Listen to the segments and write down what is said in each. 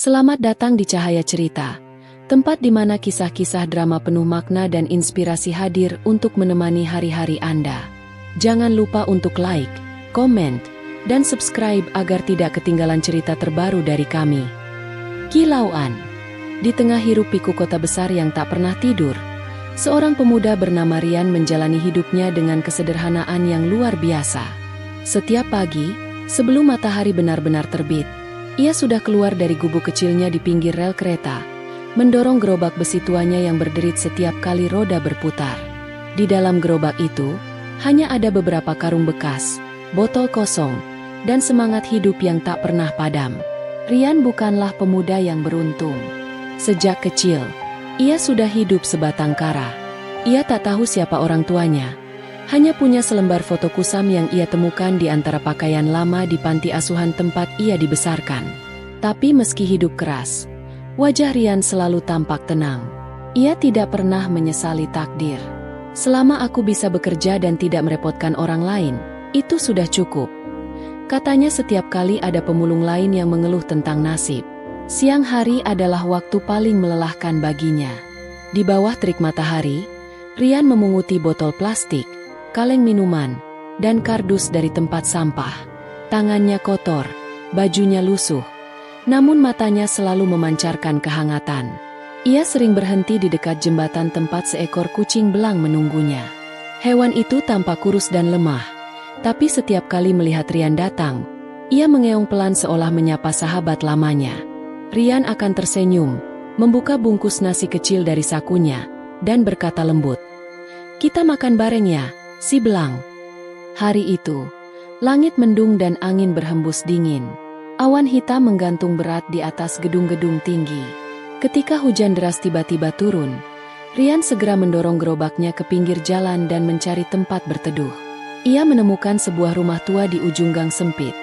Selamat datang di Cahaya Cerita, tempat di mana kisah-kisah drama penuh makna dan inspirasi hadir untuk menemani hari-hari Anda. Jangan lupa untuk like, komen, dan subscribe agar tidak ketinggalan cerita terbaru dari kami. Kilauan. Di tengah hiruk-pikuk kota besar yang tak pernah tidur, seorang pemuda bernama Rian menjalani hidupnya dengan kesederhanaan yang luar biasa. Setiap pagi, sebelum matahari benar-benar terbit, ia sudah keluar dari gubuk kecilnya di pinggir rel kereta, mendorong gerobak besi tuanya yang berderit setiap kali roda berputar. Di dalam gerobak itu, hanya ada beberapa karung bekas, botol kosong, dan semangat hidup yang tak pernah padam. Rian bukanlah pemuda yang beruntung. Sejak kecil, ia sudah hidup sebatang kara. Ia tak tahu siapa orang tuanya. Hanya punya selembar foto kusam yang ia temukan di antara pakaian lama di panti asuhan tempat ia dibesarkan. Tapi meski hidup keras, wajah Rian selalu tampak tenang. Ia tidak pernah menyesali takdir. Selama aku bisa bekerja dan tidak merepotkan orang lain, itu sudah cukup. Katanya setiap kali ada pemulung lain yang mengeluh tentang nasib, siang hari adalah waktu paling melelahkan baginya. Di bawah terik matahari, Rian memunguti botol plastik, kaleng minuman, dan kardus dari tempat sampah. Tangannya kotor, bajunya lusuh, namun matanya selalu memancarkan kehangatan. Ia sering berhenti di dekat jembatan tempat seekor kucing belang menunggunya. Hewan itu tampak kurus dan lemah, tapi setiap kali melihat Rian datang, ia mengeong pelan seolah menyapa sahabat lamanya. Rian akan tersenyum, membuka bungkus nasi kecil dari sakunya, dan berkata lembut, "Kita makan bareng ya, si belang." Hari itu, langit mendung dan angin berhembus dingin. Awan hitam menggantung berat di atas gedung-gedung tinggi. Ketika hujan deras tiba-tiba turun, Rian segera mendorong gerobaknya ke pinggir jalan dan mencari tempat berteduh. Ia menemukan sebuah rumah tua di ujung gang sempit,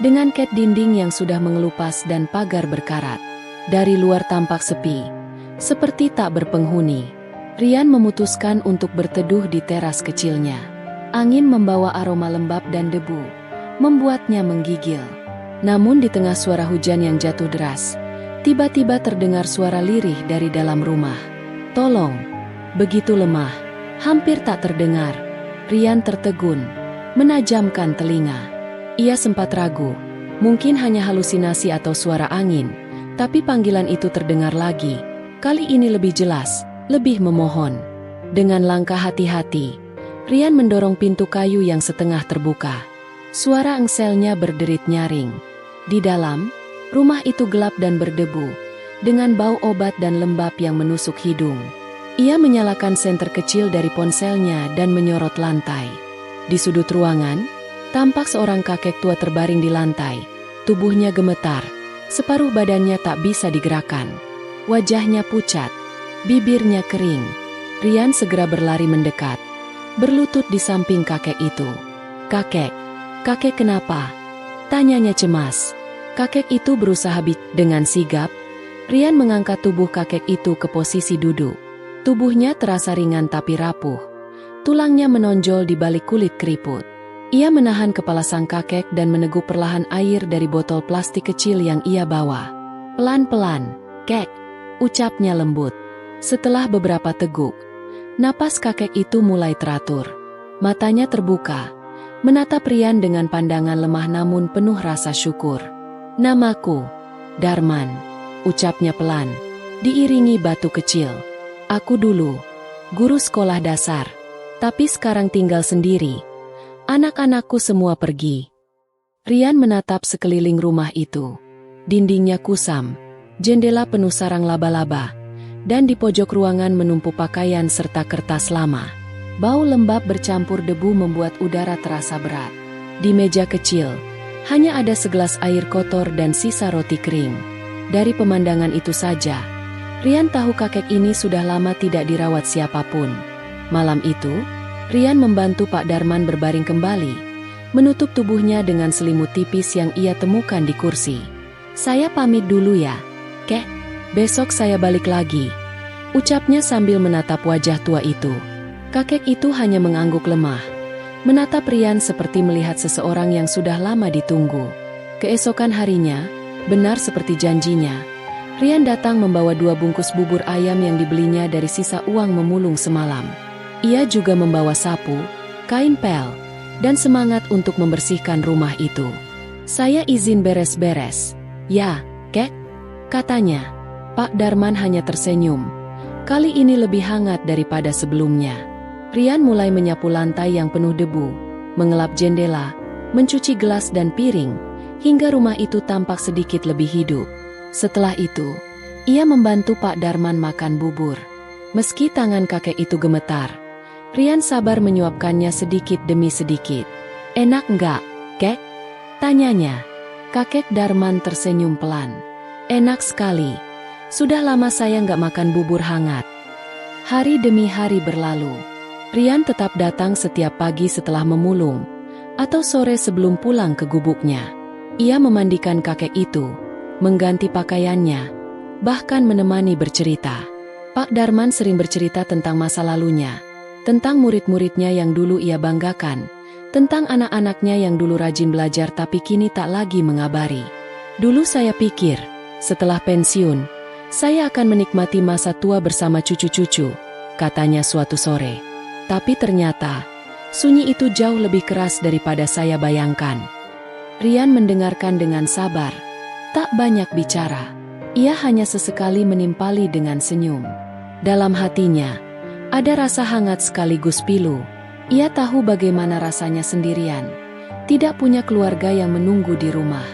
dengan cat dinding yang sudah mengelupas dan pagar berkarat. Dari luar tampak sepi, seperti tak berpenghuni. Rian memutuskan untuk berteduh di teras kecilnya. Angin membawa aroma lembab dan debu, membuatnya menggigil. Namun di tengah suara hujan yang jatuh deras, tiba-tiba terdengar suara lirih dari dalam rumah. "Tolong!" Begitu lemah, hampir tak terdengar. Rian tertegun, menajamkan telinga. Ia sempat ragu, mungkin hanya halusinasi atau suara angin, tapi panggilan itu terdengar lagi. Kali ini lebih jelas, lebih memohon. Dengan langkah hati-hati, Rian mendorong pintu kayu yang setengah terbuka. Suara engselnya berderit nyaring. Di dalam, rumah itu gelap dan berdebu, dengan bau obat dan lembab yang menusuk hidung. Ia menyalakan senter kecil dari ponselnya dan menyorot lantai. Di sudut ruangan, tampak seorang kakek tua terbaring di lantai. Tubuhnya gemetar, separuh badannya tak bisa digerakkan. Wajahnya pucat, bibirnya kering. Rian segera berlari mendekat, berlutut di samping kakek itu. Kakek kenapa?" tanyanya cemas. Kakek itu berusaha dengan sigap. Rian mengangkat tubuh kakek itu ke posisi duduk. Tubuhnya terasa ringan tapi rapuh. Tulangnya menonjol di balik kulit keriput. Ia menahan kepala sang kakek dan meneguk perlahan air dari botol plastik kecil yang ia bawa. "Pelan-pelan, Kek," ucapnya lembut. Setelah beberapa teguk, napas kakek itu mulai teratur. Matanya terbuka, menatap Rian dengan pandangan lemah namun penuh rasa syukur. "Namaku Darman," ucapnya pelan, diiringi batu kecil. "Aku dulu guru sekolah dasar, tapi sekarang tinggal sendiri. Anak-anakku semua pergi." Rian menatap sekeliling rumah itu. Dindingnya kusam, jendela penuh sarang laba-laba, dan di pojok ruangan menumpuk pakaian serta kertas lama. Bau lembab bercampur debu membuat udara terasa berat. Di meja kecil, hanya ada segelas air kotor dan sisa roti kering. Dari pemandangan itu saja, Rian tahu kakek ini sudah lama tidak dirawat siapapun. Malam itu, Rian membantu Pak Darman berbaring kembali, menutup tubuhnya dengan selimut tipis yang ia temukan di kursi. "Saya pamit dulu ya, Kek. Besok saya balik lagi," ucapnya sambil menatap wajah tua itu. Kakek itu hanya mengangguk lemah, menatap Rian seperti melihat seseorang yang sudah lama ditunggu. Keesokan harinya, benar seperti janjinya, Rian datang membawa 2 bungkus bubur ayam yang dibelinya dari sisa uang memulung semalam. Ia juga membawa sapu, kain pel, dan semangat untuk membersihkan rumah itu. "Saya izin beres-beres." "Ya, Kek," katanya. Pak Darman hanya tersenyum. Kali ini lebih hangat daripada sebelumnya. Rian mulai menyapu lantai yang penuh debu, mengelap jendela, mencuci gelas dan piring, hingga rumah itu tampak sedikit lebih hidup. Setelah itu, ia membantu Pak Darman makan bubur. Meski tangan kakek itu gemetar, Rian sabar menyuapkannya sedikit demi sedikit. "Enak enggak, Kek?" tanyanya. Kakek Darman tersenyum pelan. "Enak sekali. Sudah lama saya nggak makan bubur hangat." Hari demi hari berlalu. Rian tetap datang setiap pagi setelah memulung, atau sore sebelum pulang ke gubuknya. Ia memandikan kakek itu, mengganti pakaiannya, bahkan menemani bercerita. Pak Darman sering bercerita tentang masa lalunya, tentang murid-muridnya yang dulu ia banggakan, tentang anak-anaknya yang dulu rajin belajar tapi kini tak lagi mengabari. "Dulu saya pikir, setelah pensiun, saya akan menikmati masa tua bersama cucu-cucu," katanya suatu sore. "Tapi ternyata, sunyi itu jauh lebih keras daripada saya bayangkan." Rian mendengarkan dengan sabar, tak banyak bicara. Ia hanya sesekali menimpali dengan senyum. Dalam hatinya, ada rasa hangat sekaligus pilu. Ia tahu bagaimana rasanya sendirian, tidak punya keluarga yang menunggu di rumah.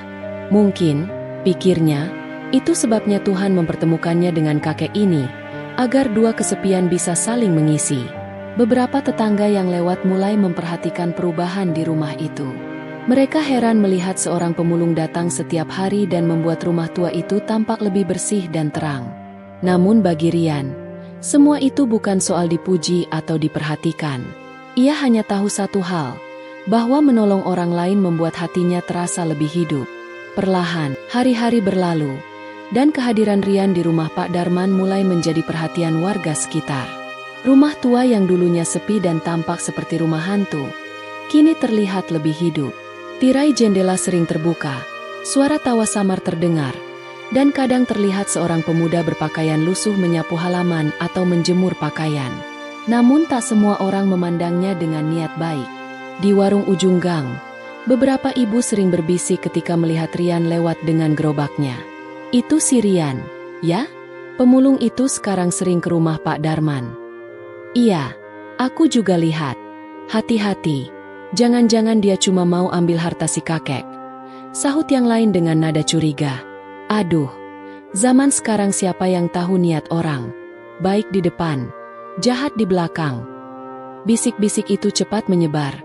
Mungkin, pikirnya, itu sebabnya Tuhan mempertemukannya dengan kakek ini, agar 2 kesepian bisa saling mengisi. Beberapa tetangga yang lewat mulai memperhatikan perubahan di rumah itu. Mereka heran melihat seorang pemulung datang setiap hari dan membuat rumah tua itu tampak lebih bersih dan terang. Namun bagi Rian, semua itu bukan soal dipuji atau diperhatikan. Ia hanya tahu satu hal, bahwa menolong orang lain membuat hatinya terasa lebih hidup. Perlahan, hari-hari berlalu, dan kehadiran Rian di rumah Pak Darman mulai menjadi perhatian warga sekitar. Rumah tua yang dulunya sepi dan tampak seperti rumah hantu, kini terlihat lebih hidup. Tirai jendela sering terbuka, suara tawa samar terdengar, dan kadang terlihat seorang pemuda berpakaian lusuh menyapu halaman atau menjemur pakaian. Namun tak semua orang memandangnya dengan niat baik. Di warung ujung gang, beberapa ibu sering berbisik ketika melihat Rian lewat dengan gerobaknya. "Itu si Rian, ya? Pemulung itu sekarang sering ke rumah Pak Darman." "Iya, aku juga lihat. Hati-hati. Jangan-jangan dia cuma mau ambil harta si kakek," sahut yang lain dengan nada curiga. "Aduh, zaman sekarang siapa yang tahu niat orang? Baik di depan, jahat di belakang." Bisik-bisik itu cepat menyebar,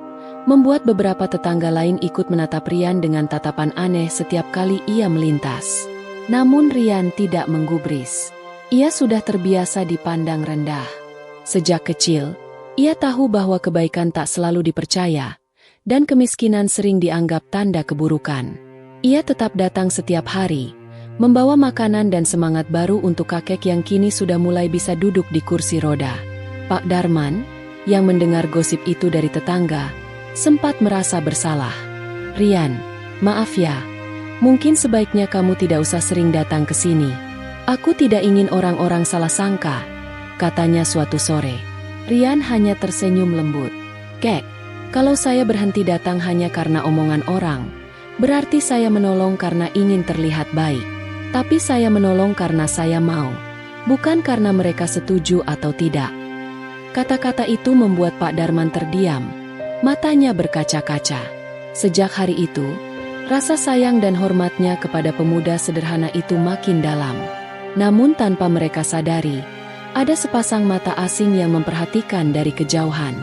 membuat beberapa tetangga lain ikut menatap Rian dengan tatapan aneh setiap kali ia melintas. Namun Rian tidak menggubris. Ia sudah terbiasa dipandang rendah. Sejak kecil, ia tahu bahwa kebaikan tak selalu dipercaya, dan kemiskinan sering dianggap tanda keburukan. Ia tetap datang setiap hari, membawa makanan dan semangat baru untuk kakek yang kini sudah mulai bisa duduk di kursi roda. Pak Darman, yang mendengar gosip itu dari tetangga, sempat merasa bersalah. "Rian, maaf ya, mungkin sebaiknya kamu tidak usah sering datang ke sini. Aku tidak ingin orang-orang salah sangka," katanya suatu sore. Rian hanya tersenyum lembut. "Kek, kalau saya berhenti datang hanya karena omongan orang, berarti saya menolong karena ingin terlihat baik. Tapi saya menolong karena saya mau, bukan karena mereka setuju atau tidak." Kata-kata itu membuat Pak Darman terdiam, matanya berkaca-kaca. Sejak hari itu, rasa sayang dan hormatnya kepada pemuda sederhana itu makin dalam. Namun tanpa mereka sadari, ada sepasang mata asing yang memperhatikan dari kejauhan.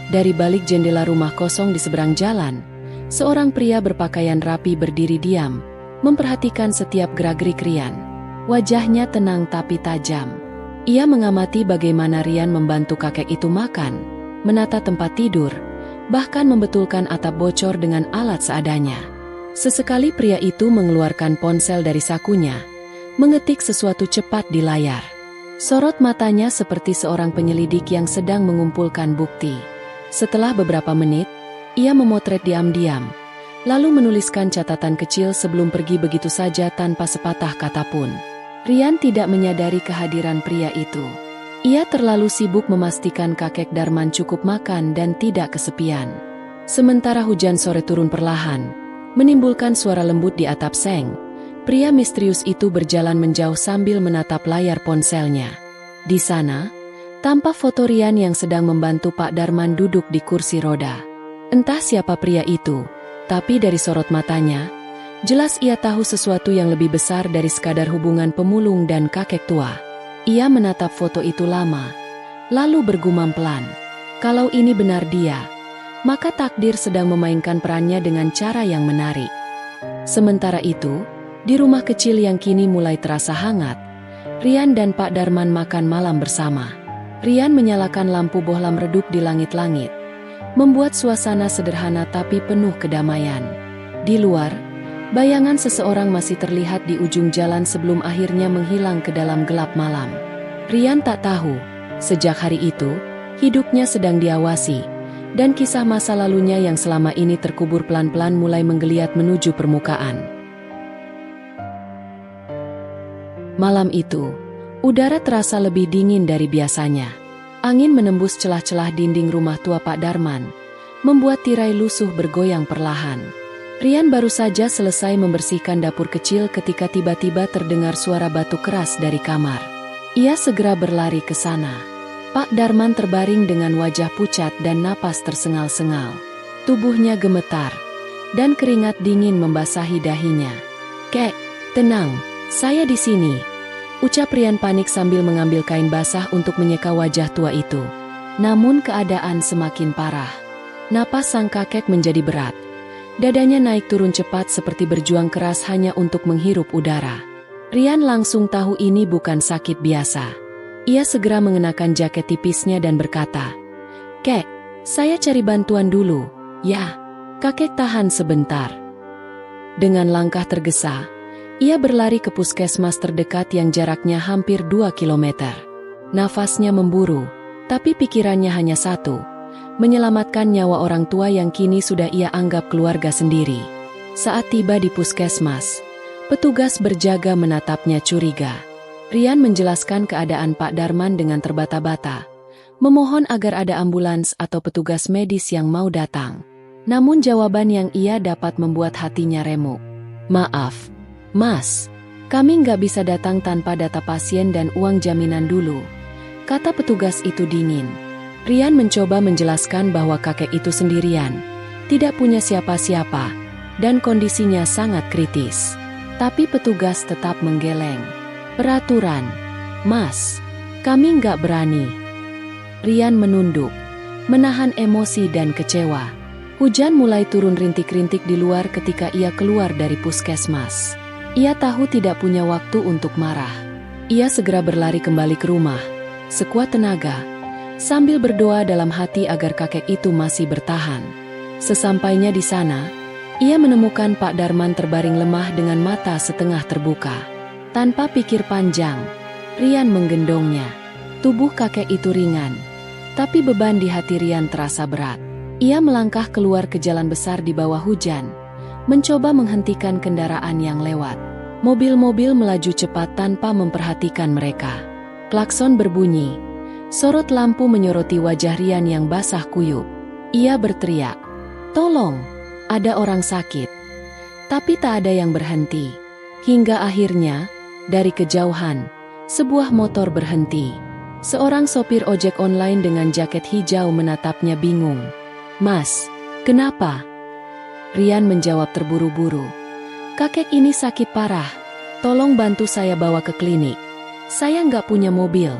Dari balik jendela rumah kosong di seberang jalan, seorang pria berpakaian rapi berdiri diam, memperhatikan setiap gerak-gerik Rian. Wajahnya tenang tapi tajam. Ia mengamati bagaimana Rian membantu kakek itu makan, menata tempat tidur, bahkan membetulkan atap bocor dengan alat seadanya. Sesekali pria itu mengeluarkan ponsel dari sakunya, mengetik sesuatu cepat di layar. Sorot matanya seperti seorang penyelidik yang sedang mengumpulkan bukti. Setelah beberapa menit, ia memotret diam-diam, lalu menuliskan catatan kecil sebelum pergi begitu saja tanpa sepatah kata pun. Rian tidak menyadari kehadiran pria itu. Ia terlalu sibuk memastikan kakek Darman cukup makan dan tidak kesepian. Sementara hujan sore turun perlahan, menimbulkan suara lembut di atap seng, pria misterius itu berjalan menjauh sambil menatap layar ponselnya. Di sana, tampak foto Rian yang sedang membantu Pak Darman duduk di kursi roda. Entah siapa pria itu, tapi dari sorot matanya, jelas ia tahu sesuatu yang lebih besar dari sekadar hubungan pemulung dan kakek tua. Ia menatap foto itu lama, lalu bergumam pelan. Kalau ini benar dia, maka takdir sedang memainkan perannya dengan cara yang menarik. Sementara itu, di rumah kecil yang kini mulai terasa hangat, Rian dan Pak Darman makan malam bersama. Rian menyalakan lampu bohlam redup di langit-langit, membuat suasana sederhana tapi penuh kedamaian. Di luar, bayangan seseorang masih terlihat di ujung jalan sebelum akhirnya menghilang ke dalam gelap malam. Rian tak tahu, sejak hari itu, hidupnya sedang diawasi, dan kisah masa lalunya yang selama ini terkubur pelan-pelan mulai menggeliat menuju permukaan. Malam itu, udara terasa lebih dingin dari biasanya. Angin menembus celah-celah dinding rumah tua Pak Darman, membuat tirai lusuh bergoyang perlahan. Rian baru saja selesai membersihkan dapur kecil ketika tiba-tiba terdengar suara batu keras dari kamar. Ia segera berlari ke sana. Pak Darman terbaring dengan wajah pucat dan napas tersengal-sengal. Tubuhnya gemetar, dan keringat dingin membasahi dahinya. "Kek, tenang, saya di sini," ucap Rian panik sambil mengambil kain basah untuk menyeka wajah tua itu. Namun keadaan semakin parah. Napas sang kakek menjadi berat. Dadanya naik turun cepat seperti berjuang keras hanya untuk menghirup udara. Rian langsung tahu ini bukan sakit biasa. Ia segera mengenakan jaket tipisnya dan berkata, "Kek, saya cari bantuan dulu, ya." Kakek tahan sebentar. Dengan langkah tergesa, ia berlari ke puskesmas terdekat yang jaraknya hampir 2 kilometer. Nafasnya memburu, tapi pikirannya hanya satu: menyelamatkan nyawa orang tua yang kini sudah ia anggap keluarga sendiri. Saat tiba di puskesmas, petugas berjaga menatapnya curiga. Rian menjelaskan keadaan Pak Darman dengan terbata-bata, memohon agar ada ambulans atau petugas medis yang mau datang. Namun jawaban yang ia dapat membuat hatinya remuk. "Maaf, Mas, kami nggak bisa datang tanpa data pasien dan uang jaminan dulu," kata petugas itu dingin. Rian mencoba menjelaskan bahwa kakek itu sendirian, tidak punya siapa-siapa, dan kondisinya sangat kritis. Tapi petugas tetap menggeleng. "Peraturan, Mas, kami nggak berani." Rian menunduk, menahan emosi dan kecewa. Hujan mulai turun rintik-rintik di luar ketika ia keluar dari puskesmas. Ia tahu tidak punya waktu untuk marah. Ia segera berlari kembali ke rumah, sekuat tenaga, sambil berdoa dalam hati agar kakek itu masih bertahan. Sesampainya di sana, ia menemukan Pak Darman terbaring lemah dengan mata setengah terbuka. Tanpa pikir panjang, Rian menggendongnya. Tubuh kakek itu ringan, tapi beban di hati Rian terasa berat. Ia melangkah keluar ke jalan besar di bawah hujan, mencoba menghentikan kendaraan yang lewat. Mobil-mobil melaju cepat tanpa memperhatikan mereka. Klakson berbunyi. Sorot lampu menyoroti wajah Rian yang basah kuyup. Ia berteriak, "Tolong, ada orang sakit." Tapi tak ada yang berhenti. Hingga akhirnya, dari kejauhan, sebuah motor berhenti. Seorang sopir ojek online dengan jaket hijau menatapnya bingung. "Mas, kenapa?" Rian menjawab terburu-buru, "Kakek ini sakit parah. Tolong bantu saya bawa ke klinik. Saya nggak punya mobil."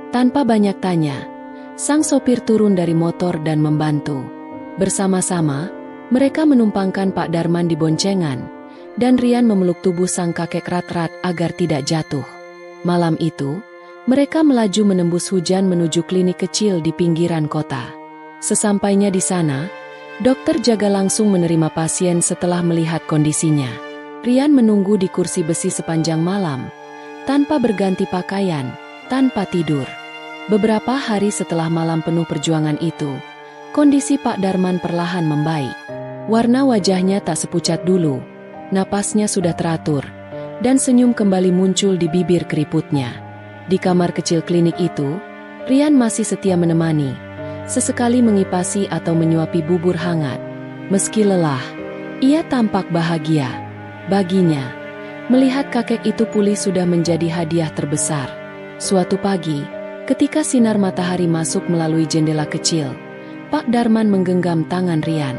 Tanpa banyak tanya, sang sopir turun dari motor dan membantu. Bersama-sama, mereka menumpangkan Pak Darman di boncengan, dan Rian memeluk tubuh sang kakek erat-erat agar tidak jatuh. Malam itu, mereka melaju menembus hujan menuju klinik kecil di pinggiran kota. Sesampainya di sana, dokter jaga langsung menerima pasien setelah melihat kondisinya. Rian menunggu di kursi besi sepanjang malam, tanpa berganti pakaian, tanpa tidur. Beberapa hari setelah malam penuh perjuangan itu, kondisi Pak Darman perlahan membaik. Warna wajahnya tak sepucat dulu, napasnya sudah teratur, dan senyum kembali muncul di bibir keriputnya. Di kamar kecil klinik itu, Rian masih setia menemani, sesekali mengipasi atau menyuapi bubur hangat. Meski lelah, ia tampak bahagia. Baginya, melihat kakek itu pulih sudah menjadi hadiah terbesar. Suatu pagi, ketika sinar matahari masuk melalui jendela kecil, Pak Darman menggenggam tangan Rian.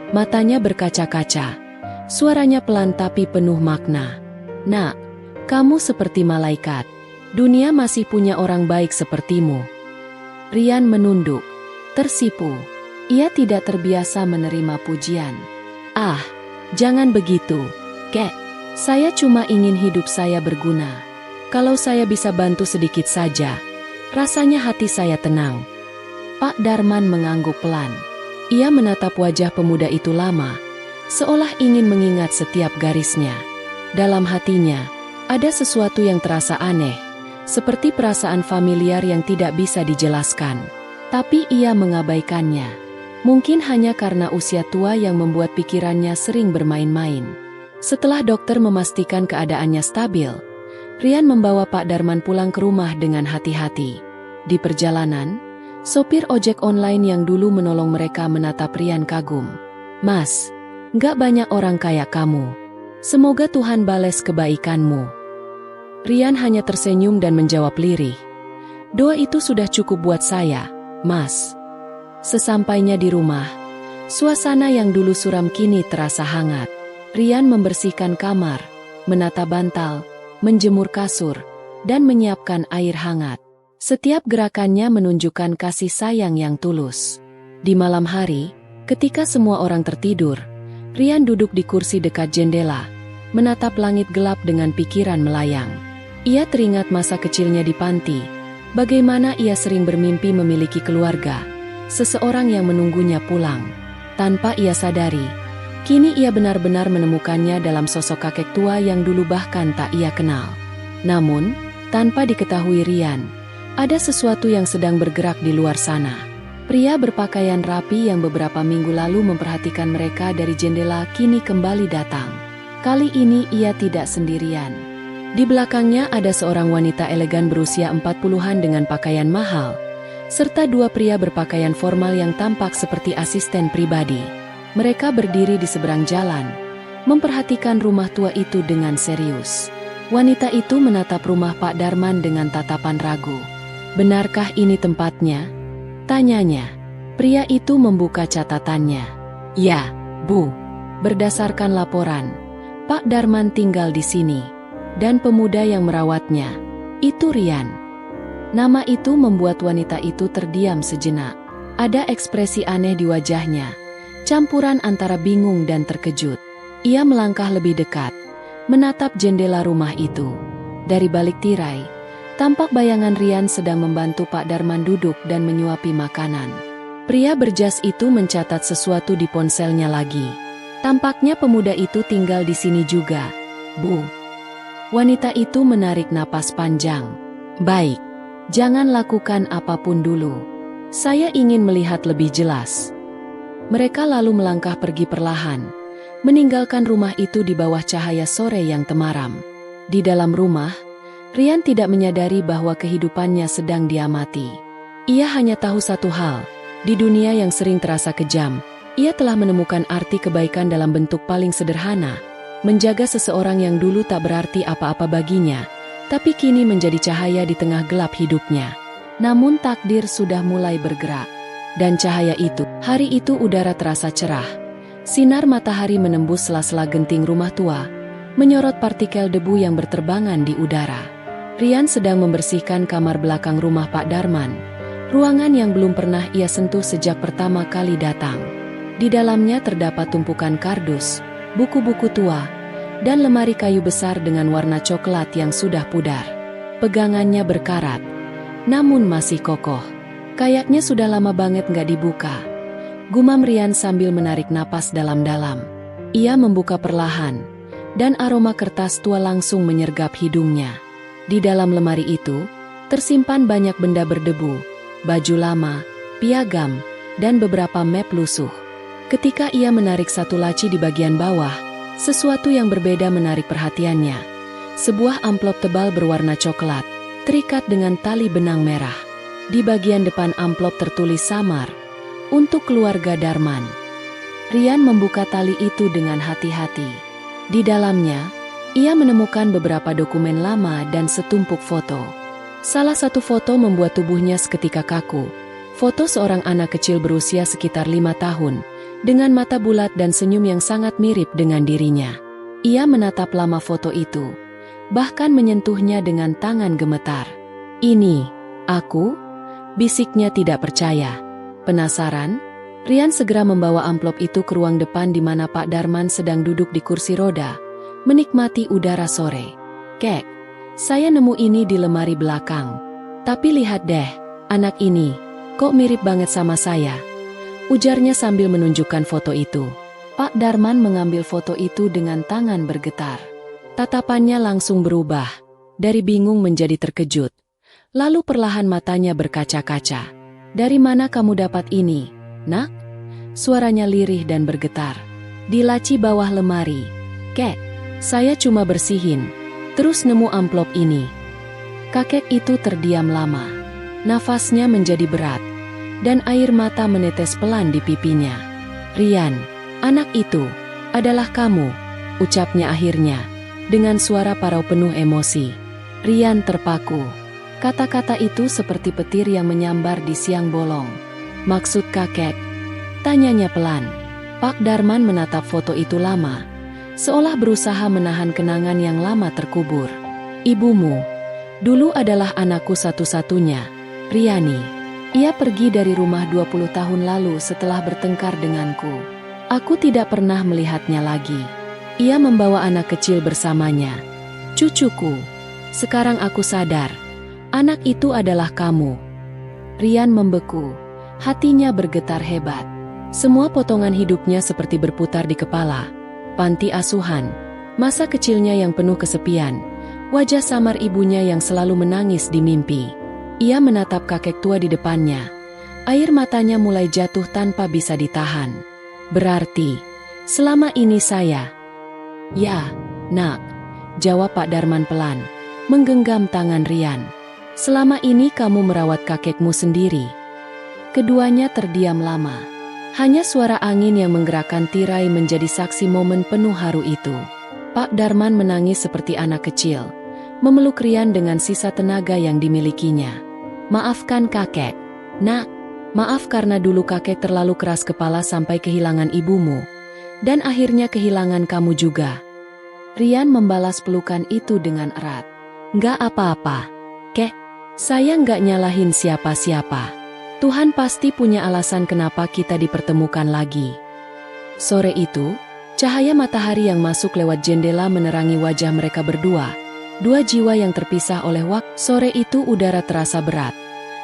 Matanya berkaca-kaca. Suaranya pelan tapi penuh makna. "Nak, kamu seperti malaikat. Dunia masih punya orang baik sepertimu." Rian menunduk, tersipu. Ia tidak terbiasa menerima pujian. "Ah, jangan begitu, Kek. Saya cuma ingin hidup saya berguna. Kalau saya bisa bantu sedikit saja, rasanya hati saya tenang." Pak Darman mengangguk pelan. Ia menatap wajah pemuda itu lama, seolah ingin mengingat setiap garisnya. Dalam hatinya, ada sesuatu yang terasa aneh, seperti perasaan familiar yang tidak bisa dijelaskan. Tapi ia mengabaikannya. Mungkin hanya karena usia tua yang membuat pikirannya sering bermain-main. Setelah dokter memastikan keadaannya stabil, Rian membawa Pak Darman pulang ke rumah dengan hati-hati. Di perjalanan, sopir ojek online yang dulu menolong mereka menatap Rian kagum. "Mas, nggak banyak orang kayak kamu. Semoga Tuhan bales kebaikanmu." Rian hanya tersenyum dan menjawab lirih, "Doa itu sudah cukup buat saya, Mas." Sesampainya di rumah, suasana yang dulu suram kini terasa hangat. Rian membersihkan kamar, menata bantal, menjemur kasur, dan menyiapkan air hangat. Setiap gerakannya menunjukkan kasih sayang yang tulus. Di malam hari, ketika semua orang tertidur, Rian duduk di kursi dekat jendela, menatap langit gelap dengan pikiran melayang. Ia teringat masa kecilnya di panti, bagaimana ia sering bermimpi memiliki keluarga, seseorang yang menunggunya pulang. Tanpa ia sadari, kini ia benar-benar menemukannya dalam sosok kakek tua yang dulu bahkan tak ia kenal. Namun, tanpa diketahui Rian, ada sesuatu yang sedang bergerak di luar sana. Pria berpakaian rapi yang beberapa minggu lalu memperhatikan mereka dari jendela kini kembali datang. Kali ini ia tidak sendirian. Di belakangnya ada seorang wanita elegan berusia 40-an dengan pakaian mahal, serta dua pria berpakaian formal yang tampak seperti asisten pribadi. Mereka berdiri di seberang jalan, memperhatikan rumah tua itu dengan serius. Wanita itu menatap rumah Pak Darman dengan tatapan ragu. "Benarkah ini tempatnya?" tanyanya. Pria itu membuka catatannya. "Ya, Bu. Berdasarkan laporan, Pak Darman tinggal di sini. Dan pemuda yang merawatnya, itu Rian." Nama itu membuat wanita itu terdiam sejenak. Ada ekspresi aneh di wajahnya, campuran antara bingung dan terkejut. Ia melangkah lebih dekat, menatap jendela rumah itu. Dari balik tirai, tampak bayangan Rian sedang membantu Pak Darman duduk dan menyuapi makanan. Pria berjas itu mencatat sesuatu di ponselnya lagi. "Tampaknya pemuda itu tinggal di sini juga, Bu." Wanita itu menarik napas panjang. "Baik. Jangan lakukan apapun dulu. Saya ingin melihat lebih jelas." Mereka lalu melangkah pergi perlahan, meninggalkan rumah itu di bawah cahaya sore yang temaram. Di dalam rumah, Rian tidak menyadari bahwa kehidupannya sedang diamati. Ia hanya tahu satu hal, di dunia yang sering terasa kejam, ia telah menemukan arti kebaikan dalam bentuk paling sederhana, menjaga seseorang yang dulu tak berarti apa-apa baginya, tapi kini menjadi cahaya di tengah gelap hidupnya. Namun takdir sudah mulai bergerak. Dan cahaya itu, hari itu udara terasa cerah. Sinar matahari menembus sela-sela genting rumah tua, menyorot partikel debu yang berterbangan di udara. Rian sedang membersihkan kamar belakang rumah Pak Darman, ruangan yang belum pernah ia sentuh sejak pertama kali datang. Di dalamnya terdapat tumpukan kardus, buku-buku tua, dan lemari kayu besar dengan warna coklat yang sudah pudar. Pegangannya berkarat, namun masih kokoh. Kayaknya sudah lama banget nggak dibuka. Gumam Rian sambil menarik napas dalam-dalam. Ia membuka perlahan, dan aroma kertas tua langsung menyergap hidungnya. Di dalam lemari itu, tersimpan banyak benda berdebu, baju lama, piagam, dan beberapa map lusuh. Ketika ia menarik satu laci di bagian bawah, sesuatu yang berbeda menarik perhatiannya. Sebuah amplop tebal berwarna coklat, terikat dengan tali benang merah. Di bagian depan amplop tertulis samar, untuk keluarga Darman. Rian membuka tali itu dengan hati-hati. Di dalamnya, ia menemukan beberapa dokumen lama dan setumpuk foto. Salah satu foto membuat tubuhnya seketika kaku. Foto seorang anak kecil berusia sekitar 5 tahun, dengan mata bulat dan senyum yang sangat mirip dengan dirinya. Ia menatap lama foto itu, bahkan menyentuhnya dengan tangan gemetar. "Ini, aku?" bisiknya tidak percaya. Penasaran? Rian segera membawa amplop itu ke ruang depan di mana Pak Darman sedang duduk di kursi roda, menikmati udara sore. "Kek, saya nemu ini di lemari belakang. Tapi lihat deh, anak ini, kok mirip banget sama saya?" ujarnya sambil menunjukkan foto itu. Pak Darman mengambil foto itu dengan tangan bergetar. Tatapannya langsung berubah, dari bingung menjadi terkejut. Lalu perlahan matanya berkaca-kaca. "Dari mana kamu dapat ini, Nak?" Suaranya lirih dan bergetar. "Di laci bawah lemari. Kek, saya cuma bersihin, terus nemu amplop ini." Kakek itu terdiam lama. Nafasnya menjadi berat, dan air mata menetes pelan di pipinya. "Rian, anak itu adalah kamu," ucapnya akhirnya, dengan suara parau penuh emosi. Rian terpaku. Kata-kata itu seperti petir yang menyambar di siang bolong. "Maksud kakek?" tanyanya pelan. Pak Darman menatap foto itu lama, seolah berusaha menahan kenangan yang lama terkubur. "Ibumu dulu adalah anakku satu-satunya, Riani. Ia pergi dari rumah 20 tahun lalu setelah bertengkar denganku. Aku tidak pernah melihatnya lagi. Ia membawa anak kecil bersamanya, cucuku. Sekarang aku sadar, anak itu adalah kamu." Rian membeku, hatinya bergetar hebat. Semua potongan hidupnya seperti berputar di kepala. Panti asuhan, masa kecilnya yang penuh kesepian, wajah samar ibunya yang selalu menangis di mimpi. Ia menatap kakek tua di depannya. Air matanya mulai jatuh tanpa bisa ditahan. "Berarti, selama ini saya..." "Ya, Nak," jawab Pak Darman pelan, menggenggam tangan Rian. "Selama ini kamu merawat kakekmu sendiri." Keduanya terdiam lama. Hanya suara angin yang menggerakkan tirai menjadi saksi momen penuh haru itu. Pak Darman menangis seperti anak kecil, memeluk Rian dengan sisa tenaga yang dimilikinya. "Maafkan kakek, Nak. Maaf karena dulu kakek terlalu keras kepala sampai kehilangan ibumu, dan akhirnya kehilangan kamu juga." Rian membalas pelukan itu dengan erat. "Nggak apa-apa, Kek. Saya nggak nyalahin siapa-siapa. Tuhan pasti punya alasan kenapa kita dipertemukan lagi." Sore itu, cahaya matahari yang masuk lewat jendela menerangi wajah mereka berdua. Dua jiwa yang terpisah oleh waktu. Sore itu udara terasa berat,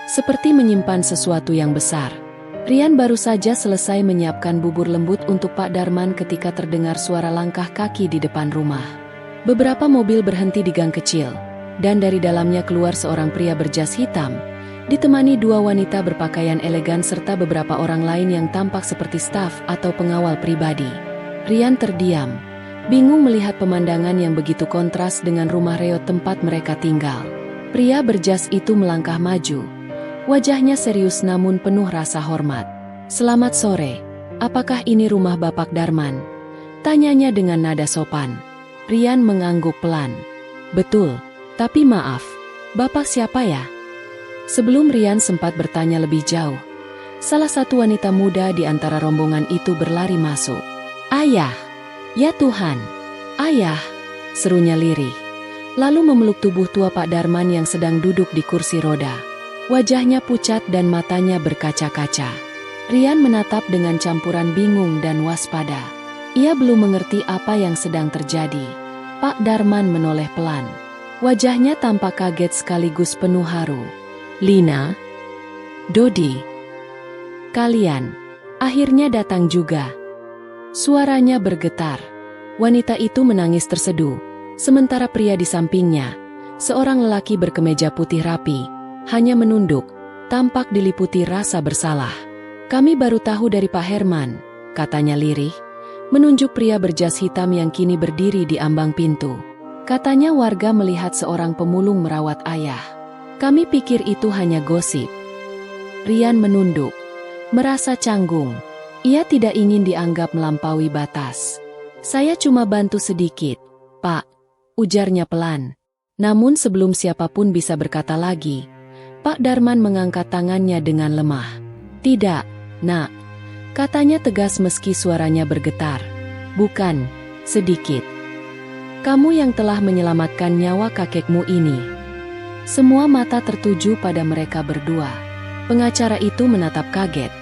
seperti menyimpan sesuatu yang besar. Rian baru saja selesai menyiapkan bubur lembut untuk Pak Darman ketika terdengar suara langkah kaki di depan rumah. Beberapa mobil berhenti di gang kecil, dan dari dalamnya keluar seorang pria berjas hitam, ditemani dua wanita berpakaian elegan serta beberapa orang lain yang tampak seperti staf atau pengawal pribadi. Rian terdiam, bingung melihat pemandangan yang begitu kontras dengan rumah reot tempat mereka tinggal. Pria berjas itu melangkah maju. Wajahnya serius namun penuh rasa hormat. "Selamat sore, apakah ini rumah Bapak Darman?" tanyanya dengan nada sopan. Rian mengangguk pelan. "Betul, tapi maaf, Bapak siapa ya?" Sebelum Rian sempat bertanya lebih jauh, salah satu wanita muda di antara rombongan itu berlari masuk. "Ayah! Ya Tuhan! Ayah!" serunya lirih. Lalu memeluk tubuh tua Pak Darman yang sedang duduk di kursi roda. Wajahnya pucat dan matanya berkaca-kaca. Rian menatap dengan campuran bingung dan waspada. Ia belum mengerti apa yang sedang terjadi. Pak Darman menoleh pelan. Wajahnya tampak kaget sekaligus penuh haru. "Lina, Dodi, kalian akhirnya datang juga." Suaranya bergetar. Wanita itu menangis terseduh, sementara pria di sampingnya, seorang lelaki berkemeja putih rapi, hanya menunduk, tampak diliputi rasa bersalah. "Kami baru tahu dari Pak Herman," katanya lirih, menunjuk pria berjas hitam yang kini berdiri di ambang pintu. Katanya warga melihat seorang pemulung merawat ayah. Kami pikir itu hanya gosip. Rian menunduk, merasa canggung. Ia tidak ingin dianggap melampaui batas. Saya cuma bantu sedikit, Pak, ujarnya pelan. Namun sebelum siapapun bisa berkata lagi, Pak Darman mengangkat tangannya dengan lemah. Tidak, Nak, katanya tegas meski suaranya bergetar. Bukan, sedikit. Kamu yang telah menyelamatkan nyawa kakekmu ini. Semua mata tertuju pada mereka berdua. Pengacara itu menatap kaget.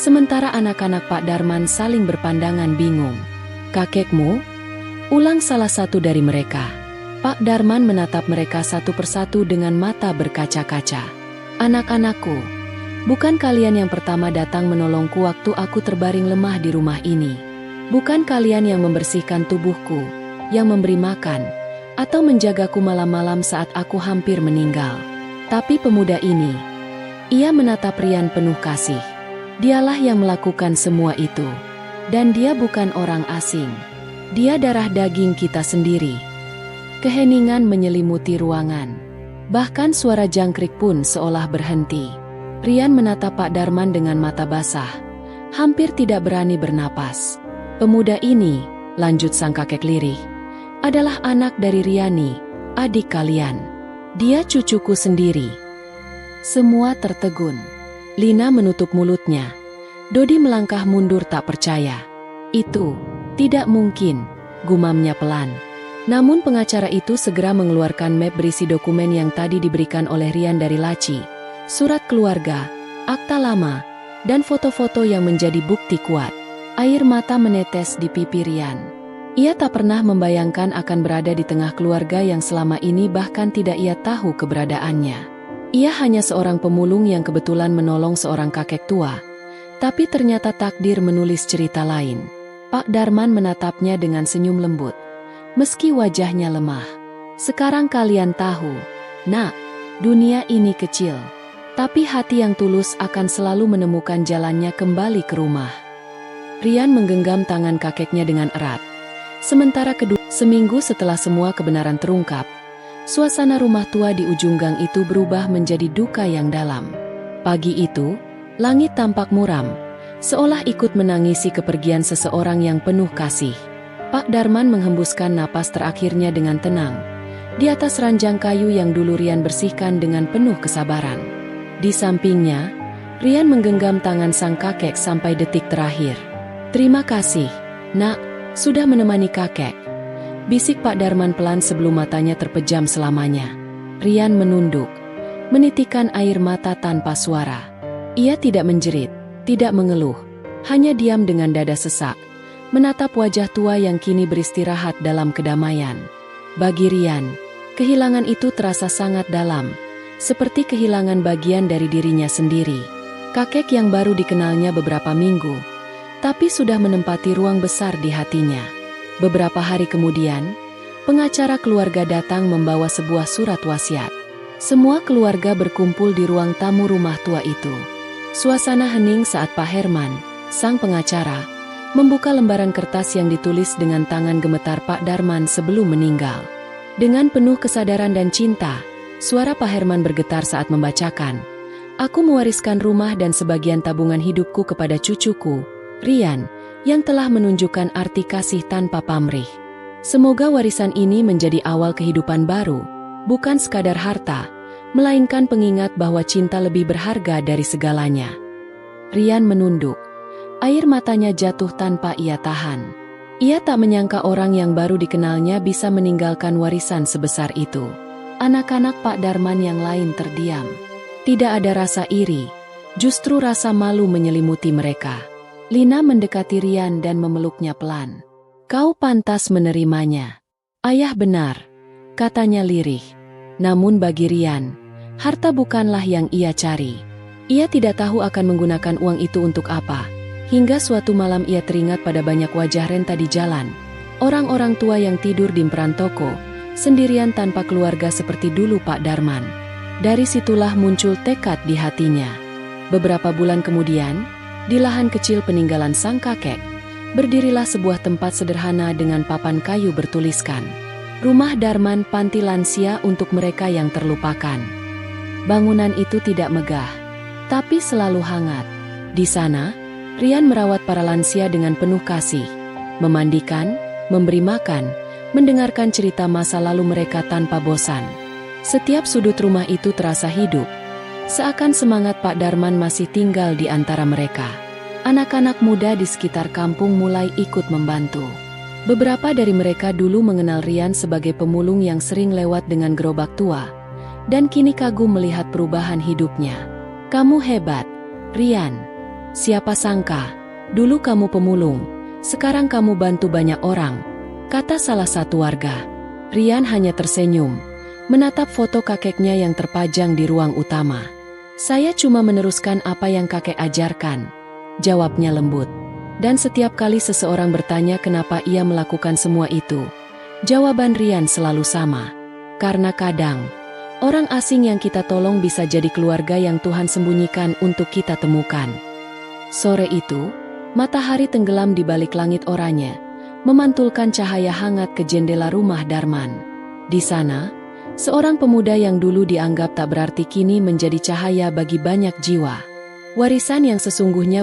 Sementara anak-anak Pak Darman saling berpandangan bingung. Kakekmu? Ulang salah satu dari mereka. Pak Darman menatap mereka satu persatu dengan mata berkaca-kaca. Anak-anakku, bukan kalian yang pertama datang menolongku waktu aku terbaring lemah di rumah ini. Bukan kalian yang membersihkan tubuhku, yang memberi makan, atau menjagaku malam-malam saat aku hampir meninggal. Tapi pemuda ini, ia menatap Rian penuh kasih. Dialah yang melakukan semua itu. Dan dia bukan orang asing. Dia darah daging kita sendiri. Keheningan menyelimuti ruangan. Bahkan suara jangkrik pun seolah berhenti. Rian menatap Pak Darman dengan mata basah. Hampir tidak berani bernapas. Pemuda ini, lanjut sang kakek lirih, adalah anak dari Riani, adik kalian. Dia cucuku sendiri. Semua tertegun. Lina menutup mulutnya. Dodi melangkah mundur tak percaya. Itu tidak mungkin, gumamnya pelan. Namun pengacara itu segera mengeluarkan map berisi dokumen yang tadi diberikan oleh Rian dari laci, surat keluarga, akta lama, dan foto-foto yang menjadi bukti kuat. Air mata menetes di pipi Rian. Ia tak pernah membayangkan akan berada di tengah keluarga yang selama ini bahkan tidak ia tahu keberadaannya. Ia hanya seorang pemulung yang kebetulan menolong seorang kakek tua. Tapi ternyata takdir menulis cerita lain. Pak Darman menatapnya dengan senyum lembut. Meski wajahnya lemah. Sekarang kalian tahu, Nak, dunia ini kecil. Tapi hati yang tulus akan selalu menemukan jalannya kembali ke rumah. Rian menggenggam tangan kakeknya dengan erat. Sementara seminggu setelah semua kebenaran terungkap, suasana rumah tua di ujung gang itu berubah menjadi duka yang dalam. Pagi itu, langit tampak muram, seolah ikut menangisi kepergian seseorang yang penuh kasih. Pak Darman menghembuskan napas terakhirnya dengan tenang, di atas ranjang kayu yang dulu Rian bersihkan dengan penuh kesabaran. Di sampingnya, Rian menggenggam tangan sang kakek sampai detik terakhir. Terima kasih, Nak, sudah menemani kakek. Bisik Pak Darman pelan sebelum matanya terpejam selamanya. Rian menunduk, menitikkan air mata tanpa suara. Ia tidak menjerit, tidak mengeluh, hanya diam dengan dada sesak, menatap wajah tua yang kini beristirahat dalam kedamaian. Bagi Rian, kehilangan itu terasa sangat dalam, seperti kehilangan bagian dari dirinya sendiri. Kakek yang baru dikenalnya beberapa minggu, tapi sudah menempati ruang besar di hatinya. Beberapa hari kemudian, pengacara keluarga datang membawa sebuah surat wasiat. Semua keluarga berkumpul di ruang tamu rumah tua itu. Suasana hening saat Pak Herman, sang pengacara, membuka lembaran kertas yang ditulis dengan tangan gemetar Pak Darman sebelum meninggal. Dengan penuh kesadaran dan cinta, suara Pak Herman bergetar saat membacakan, "Aku mewariskan rumah dan sebagian tabungan hidupku kepada cucuku, Rian, yang telah menunjukkan arti kasih tanpa pamrih. Semoga warisan ini menjadi awal kehidupan baru, bukan sekadar harta, melainkan pengingat bahwa cinta lebih berharga dari segalanya." Rian menunduk. Air matanya jatuh tanpa ia tahan. Ia tak menyangka orang yang baru dikenalnya bisa meninggalkan warisan sebesar itu. Anak-anak Pak Darman yang lain terdiam. Tidak ada rasa iri, justru rasa malu menyelimuti mereka. Lina mendekati Rian dan memeluknya pelan. "Kau pantas menerimanya." "Ayah benar," katanya lirih. Namun bagi Rian, harta bukanlah yang ia cari. Ia tidak tahu akan menggunakan uang itu untuk apa. Hingga suatu malam ia teringat pada banyak wajah renta di jalan. Orang-orang tua yang tidur di emperan toko, sendirian tanpa keluarga seperti dulu Pak Darman. Dari situlah muncul tekad di hatinya. Beberapa bulan kemudian, di lahan kecil peninggalan sang kakek, berdirilah sebuah tempat sederhana dengan papan kayu bertuliskan, Rumah Darman panti lansia untuk mereka yang terlupakan. Bangunan itu tidak megah, tapi selalu hangat. Di sana, Rian merawat para lansia dengan penuh kasih, memandikan, memberi makan, mendengarkan cerita masa lalu mereka tanpa bosan. Setiap sudut rumah itu terasa hidup, seakan semangat Pak Darman masih tinggal di antara mereka. Anak-anak muda di sekitar kampung mulai ikut membantu. Beberapa dari mereka dulu mengenal Rian sebagai pemulung yang sering lewat dengan gerobak tua, dan kini kagum melihat perubahan hidupnya. "Kamu hebat, Rian. Siapa sangka, dulu kamu pemulung, sekarang kamu bantu banyak orang," kata salah satu warga. Rian hanya tersenyum, menatap foto kakeknya yang terpajang di ruang utama. "Saya cuma meneruskan apa yang kakek ajarkan," jawabnya lembut. Dan setiap kali seseorang bertanya kenapa ia melakukan semua itu, jawaban Rian selalu sama. "Karena kadang, orang asing yang kita tolong bisa jadi keluarga yang Tuhan sembunyikan untuk kita temukan." Sore itu, matahari tenggelam di balik langit oranye, memantulkan cahaya hangat ke jendela rumah Darman. Di sana, seorang pemuda yang dulu dianggap tak berarti kini menjadi cahaya bagi banyak jiwa. Warisan yang sesungguhnya